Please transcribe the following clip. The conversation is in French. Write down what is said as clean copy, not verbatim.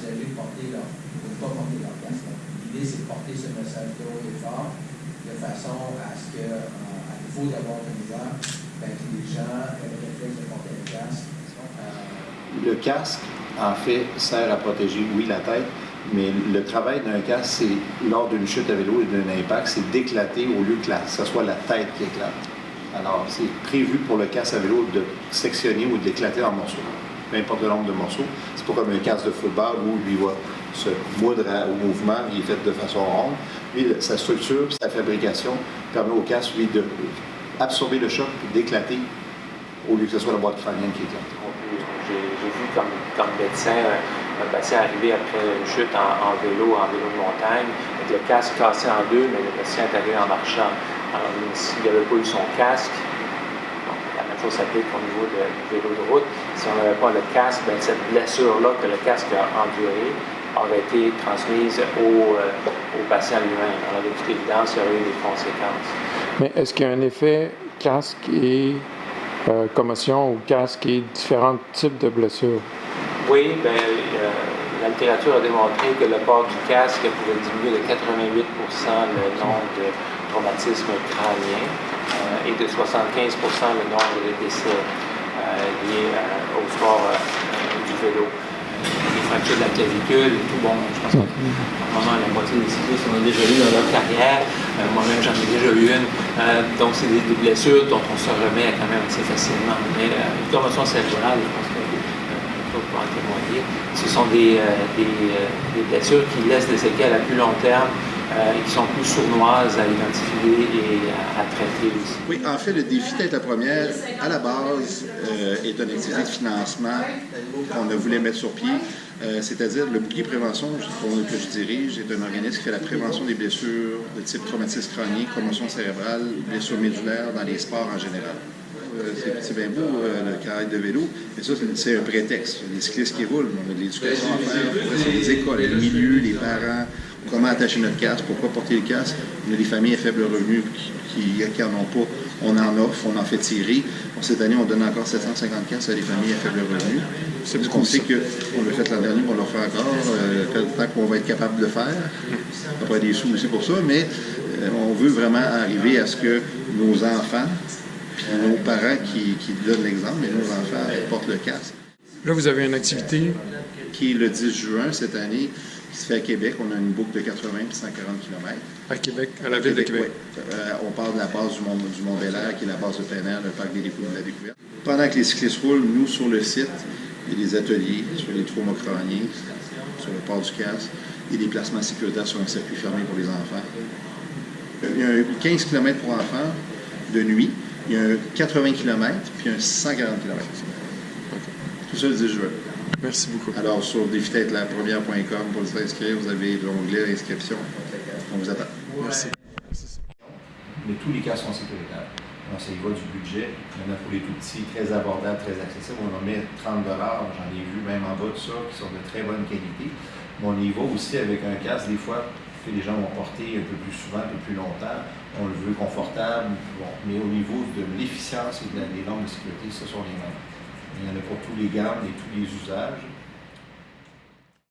passagers de ne pas porter leur casque. L'idée, c'est de porter ce message-là haut et fort, de façon à ce que, à défaut d'avoir une voix, ben, que les gens aient le réflexe de porter le casque. Le casque, en fait, sert à protéger, oui, la tête, mais le travail d'un casque, c'est, lors d'une chute à vélo et d'un impact, c'est d'éclater au lieu que ce soit la tête qui éclate. Alors, c'est prévu pour le casque à vélo de sectionner ou d'éclater en morceaux. Peu importe le nombre de morceaux. C'est pas comme un casque de football où lui va se moudre au mouvement, il est fait de façon ronde. Lui, sa structure, sa fabrication permet au casque, lui, d'absorber le choc et d'éclater au lieu que ce soit la boîte crânienne qui éclate. J'ai vu comme médecin un patient arriver après une chute en vélo de montagne, avec le casque cassé en deux, mais le patient est arrivé en marchant. Alors, s'il n'avait pas eu son casque, bon, la même chose s'applique au niveau du vélo de route. Si on n'avait pas le casque, bien, cette blessure-là que le casque a endurée aurait été transmise au patient lui-même. Alors, de toute évidence, il y aurait eu des conséquences. Mais est-ce qu'il y a un effet casque et commotion ou casque et différents types de blessures? Oui, bien, la littérature a démontré que le port du casque pouvait diminuer de 88% le nombre de traumatismes crâniens et de 75% le nombre de décès liés au sport du vélo. Les fractures de la clavicule et tout, bon, je pense que normalement la moitié des cyclistes en ont déjà eu dans leur carrière. Moi-même, j'en ai déjà eu une. Donc, c'est des blessures dont on se remet quand même assez facilement. Mais une commotion cérébrale, je pense que Claude peut en témoigner, ce sont des blessures qui laissent des séquelles à plus long terme et qui sont plus sournoises à identifier et à traiter aussi. Oui, en fait, le défi Tête la première, à la base, est une activité de financement qu'on a voulu mettre sur pied. C'est-à-dire, le bouclier prévention que je dirige est un organisme qui fait la prévention des blessures de type traumatisme crânien, commotion cérébrale, blessures médulaires dans les sports en général. C'est bien beau, le carré de vélo, mais ça, c'est un prétexte. Les cyclistes qui roulent, on a de l'éducation à faire, c'est les écoles, les milieux, les parents, comment attacher notre casque, pourquoi porter le casque. On a des familles à faible revenu qui n'en ont pas. On en offre, on en fait tirer. Cette année, on donne encore 750 casques à des familles à faible revenu. C'est parce qu'on sait qu'on l'a fait l'an dernier, on l'a fait encore, tant qu'on va être capable de le faire. Après des sous aussi pour ça, mais on veut vraiment arriver à ce que nos enfants, puis nos parents qui donnent l'exemple, mais nos enfants portent le casque. Là, vous avez une activité qui est le 10 juin cette année, qui se fait à Québec. On a une boucle de 80 et 140 km. À Québec, à la ville de Québec. Oui. On part de la base du Mont-Bel-Air, qui est la base de plein air, le parc de la découverte. Pendant que les cyclistes roulent, nous, sur le site, il y a des ateliers sur les traumas crâniens, sur le port du casque, et des placements sécuritaires sur un circuit fermé pour les enfants. Il y a un 15 km pour enfants de nuit, il y a un 80 km, puis un 140 km. Tout ça le 10 juin. Merci beaucoup. Alors, sur défitêtelapremière.com, pour s'inscrire, vous avez l'onglet inscription. On vous attend. Merci. Mais tous les cas sont sécuritaires. Alors, ça y va du budget. Il y en a pour les tout petits, très abordables, très accessibles. On en met 30 $. J'en ai vu même en bas de ça, qui sont de très bonne qualité. Mais on y va aussi avec un casque. Des fois, que les gens vont porter un peu plus souvent, un peu plus longtemps. On le veut confortable. Bon. Mais au niveau de l'efficience et des normes de sécurité, ce sont les mêmes. Il y en a pour tous les gammes et tous les usages.